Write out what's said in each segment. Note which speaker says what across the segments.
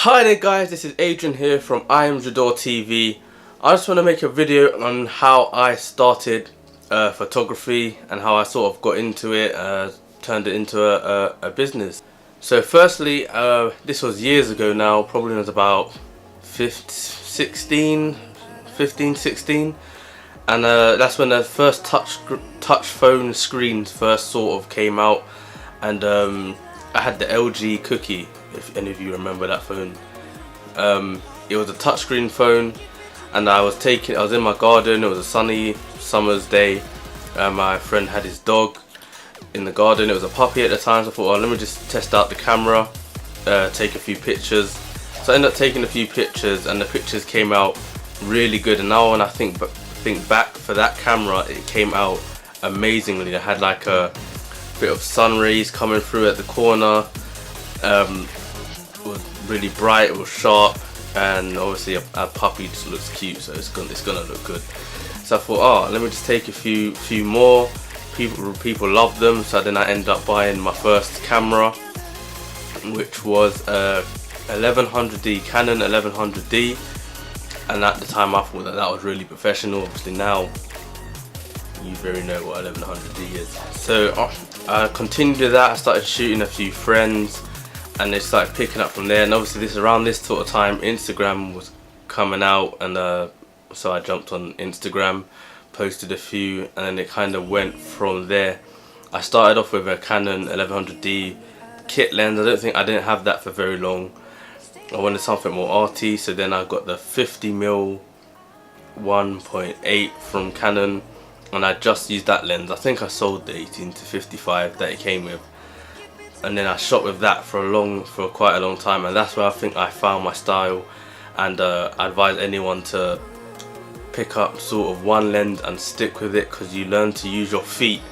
Speaker 1: Hi there guys, this is Adrian here from IAmJadoreTV. I just want to make a video on how I started photography and how I sort of got into it, turned it into a business. So firstly, this was years ago now, probably was about 15, 16, and that's when the first touch phone screens first sort of came out, and I had the LG Cookie, if any of you remember that phone. It was a touchscreen phone, and I was in my garden. It was a sunny summer's day. My friend had his dog in the garden. It was a puppy at the time, so I thought, oh, let me just test out the camera, take a few pictures. So I ended up taking a few pictures, and the pictures came out really good. And now when I think back, for that camera, it came out amazingly. I had like a bit of sun rays coming through at the corner. It was really bright, it was sharp, and obviously a puppy just looks cute, so it's gonna look good. So I thought, oh, let me just take a few more. People love them, so then I ended up buying my first camera, which was a 1100D, Canon 1100D, and at the time I thought that was really professional. Obviously now you very know what 1100D is. So I continued with that. I started shooting a few friends, and they started picking up from there. And obviously around this sort of time, Instagram was coming out, and so I jumped on Instagram, posted a few, and then it kind of went from there. I started off with a Canon 1100D kit lens. I didn't have that for very long. I wanted something more arty, so then I got the 50mm 1.8 from Canon, and I just used that lens. I think I sold the 18 to 55 that it came with, and then I shot with that for quite a long time, and that's where I think I found my style. And I advise anyone to pick up sort of one lens and stick with it, because you learn to use your feet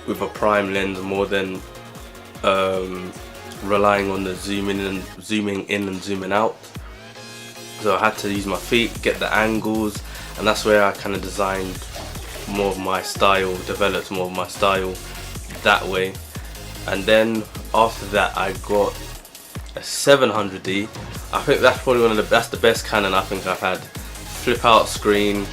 Speaker 1: with a prime lens more than relying on the zooming in and zooming out. So I had to use my feet, get the angles, and that's where I kind of designed more of my style, developed more of my style that way. And then after that I got a 700D. I think that's probably that's the best Canon I think I've had. Flip out screen.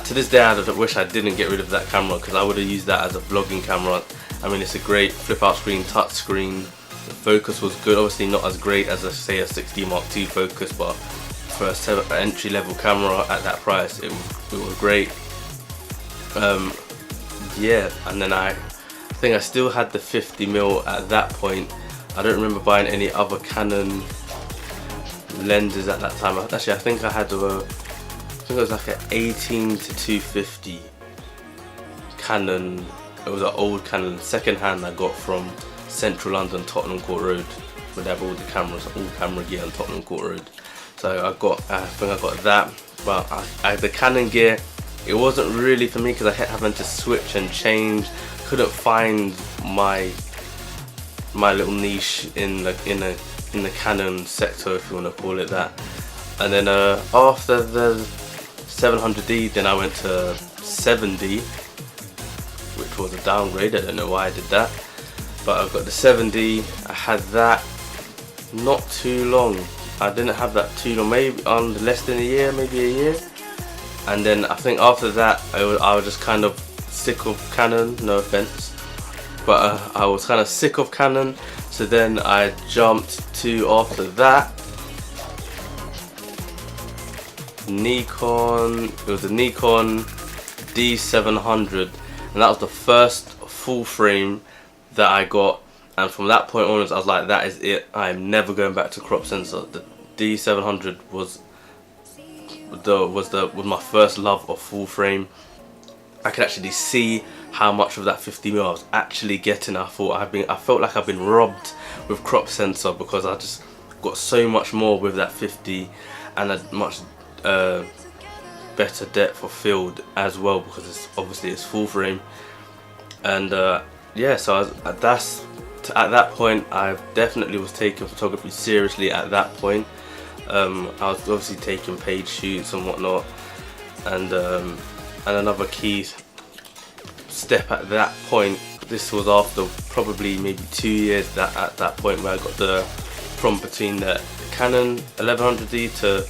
Speaker 1: To this day I wish I didn't get rid of that camera, because I would have used that as a vlogging camera. I mean, it's a great flip out screen, touch screen. The focus was good, obviously not as great as say a 6D Mark II focus, but for an entry level camera at that price, it was great. Yeah, and then I think I still had the 50mm at that point. I don't remember buying any other Canon lenses at that time. Actually, I think I had it was like an 18 to 250 Canon. It was an old Canon, second hand I got from Central London, Tottenham Court Road, where they have all the cameras, all camera gear on Tottenham Court Road. So I think I got that, but the Canon gear, it wasn't really for me, because I kept having to switch and change. Couldn't find my little niche in the Canon sector, if you want to call it that. And then after the 700D, then I went to 7D, which was a downgrade. I don't know why I did that, but I got the 7D. I had that not too long. I didn't have that too long, maybe on less than a year, maybe a year. And then I think after that I was just kind of sick of Canon, no offense, but I was kind of sick of Canon. So then I jumped to, after that, Nikon. It was a Nikon D700, and that was the first full frame that I got. And from that point onwards, I was like, that is it. I am never going back to crop sensor. The D700 was my first love of full frame. I could actually see how much of that 50mm I was actually getting. I felt like I've been robbed with crop sensor, because I just got so much more with that 50, and a much better depth of field as well, because obviously it's full frame. And yeah, so at that point I definitely was taking photography seriously. At that point I was obviously taking paid shoots and whatnot, and another key step at that point, this was after probably maybe 2 years at that point, where I got from between the Canon 1100D to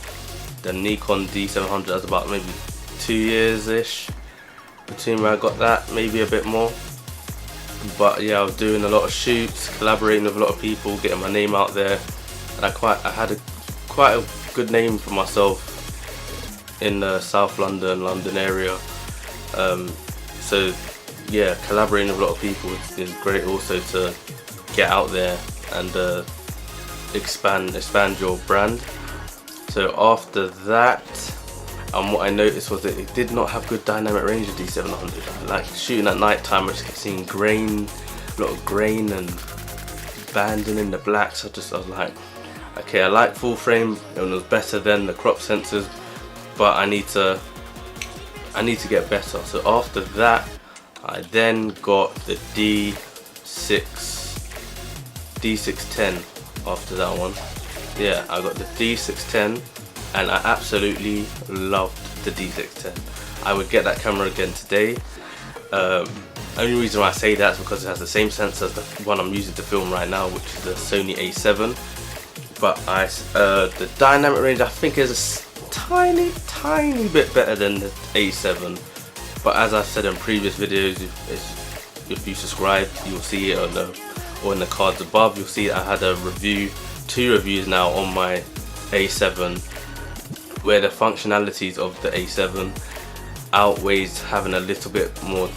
Speaker 1: the Nikon D700. That's about maybe 2 years-ish between where I got that, maybe a bit more. But yeah, I was doing a lot of shoots, collaborating with a lot of people, getting my name out there, and I had quite a good name for myself in the South London area. So yeah, collaborating with a lot of people is great also to get out there and expand your brand. So after that, what I noticed was that it did not have good dynamic range of D700. Like shooting at night time, I just kept seeing grain, a lot of grain and banding in the blacks. I was like, okay, I like full frame, and it was better than the crop sensors, but I need to get better. So after that, I then got the D610 after that one. Yeah, I got the D610 and I absolutely loved the D610. I would get that camera again today. Only reason why I say that is because it has the same sensor as the one I'm using to film right now, which is the Sony A7. But the dynamic range I think is a tiny bit better than the A7. But as I've said in previous videos, if you subscribe, you'll see it or in the cards above. You'll see I had a review, 2 reviews now on my A7, where the functionalities of the A7 outweighs having a little bit more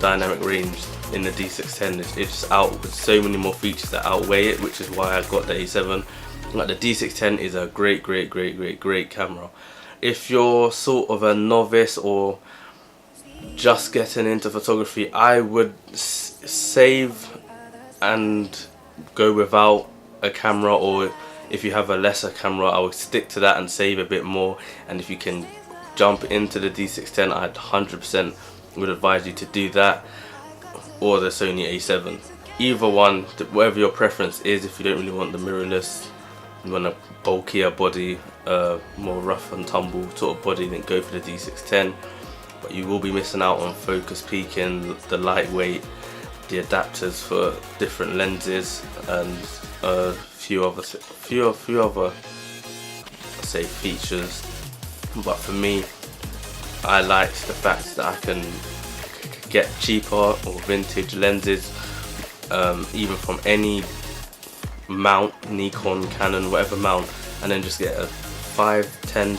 Speaker 1: dynamic range in the D610. It's just out with so many more features that outweigh it, which is why I got the A7. Like the D610 is a great camera. If you're sort of a novice or just getting into photography, I would save and go without a camera, or if you have a lesser camera, I would stick to that and save a bit more. And if you can jump into the D610, I 100% would advise you to do that, or the Sony A7. Either one, whatever your preference is. If you don't really want the mirrorless, you want a bulkier body, more rough and tumble sort of body, then go for the D610. But you will be missing out on focus peaking, the lightweight, the adapters for different lenses, and a few other say features. But for me, I like the fact that I can get cheaper or vintage lenses, even from any mount, Nikon, Canon, whatever mount, and then just get a £5, £10,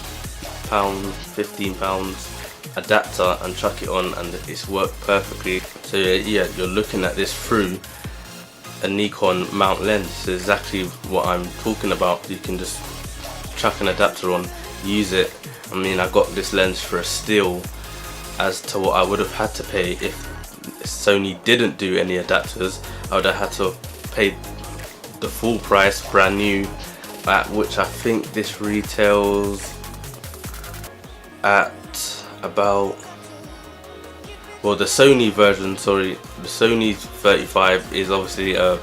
Speaker 1: £15 adapter and chuck it on, and it's worked perfectly. So yeah, you're looking at this through a Nikon mount lens. This is exactly what I'm talking about. You can just chuck an adapter on, use it. I mean, I got this lens for a steal as to what I would have had to pay if Sony didn't do any adapters. I would have had to pay the full price, brand new, at which I think this retails at about, well, the Sony version, sorry, the Sony 35 is obviously a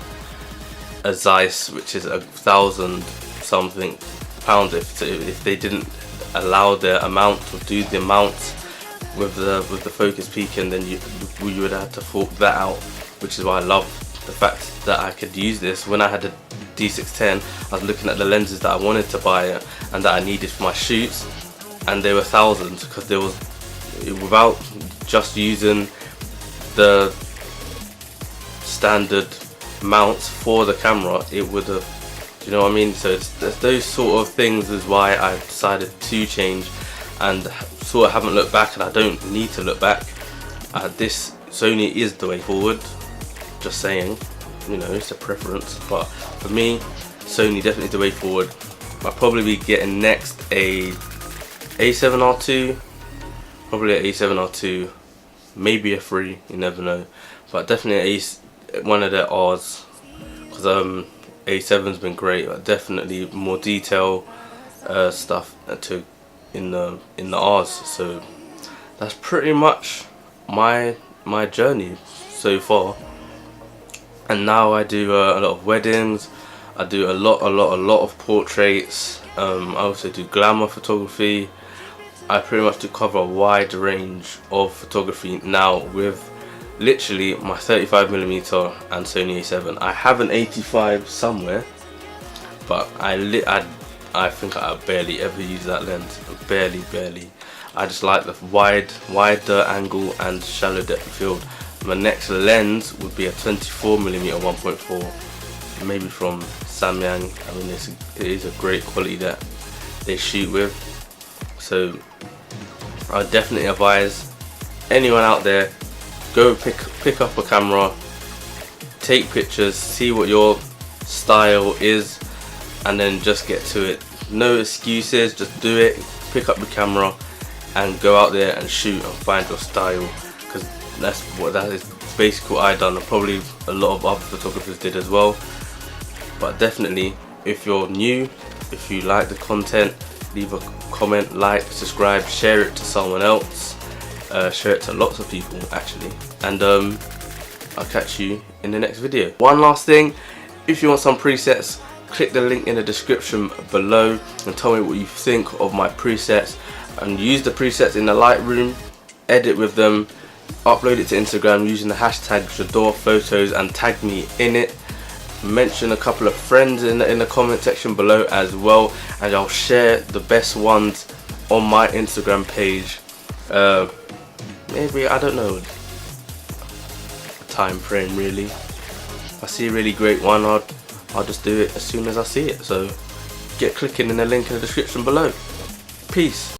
Speaker 1: Zeiss, which is £1,000 something pounds. If they didn't allow their amount or do the amounts with the focus peaking, then you would have to fork that out, which is why I love the fact that I could use this. When I had the D610, I was looking at the lenses that I wanted to buy and that I needed for my shoots, and they were thousands, because there was, without just using the standard mounts for the camera, it would have, do you know what I mean? So it's those sort of things is why I decided to change, and sort of haven't looked back, and I don't need to look back. This Sony is the way forward, just saying, you know, it's a preference, but for me, Sony definitely the way forward. I'll probably be getting next a A7R2, probably an A7R2, maybe a 3, you never know, but definitely one of their Rs, because A7's been great, but definitely more detail stuff in the Rs. So that's pretty much my journey so far. And now I do a lot of weddings, I do a lot of portraits, I also do glamour photography. I pretty much do cover a wide range of photography now with literally my 35mm and Sony A7. I have an 85 somewhere, but I think I barely ever use that lens. Barely. I just like the wider angle and shallow depth of field. My next lens would be a 24mm 1.4, maybe from Samyang. I mean, it is a great quality that they shoot with. So I definitely advise anyone out there, go pick up a camera, take pictures, see what your style is, and then just get to it. No excuses, just do it. Pick up the camera and go out there and shoot and find your style, because that is basically what I done, and probably a lot of other photographers did as well. But definitely, if you're new, if you like the content, leave a comment, like, subscribe, share it to someone else, share it to lots of people actually, and I'll catch you in the next video. One last thing, if you want some presets, click the link in the description below and tell me what you think of my presets, and use the presets in the Lightroom, edit with them, upload it to Instagram using the hashtag #JadorePhotos and tag me in it. Mention a couple of friends in the comment section below as well, and I'll share the best ones on my Instagram page. Maybe, I don't know, time frame really. If I see a really great one, I'll just do it as soon as I see it. So get clicking in the link in the description below. Peace.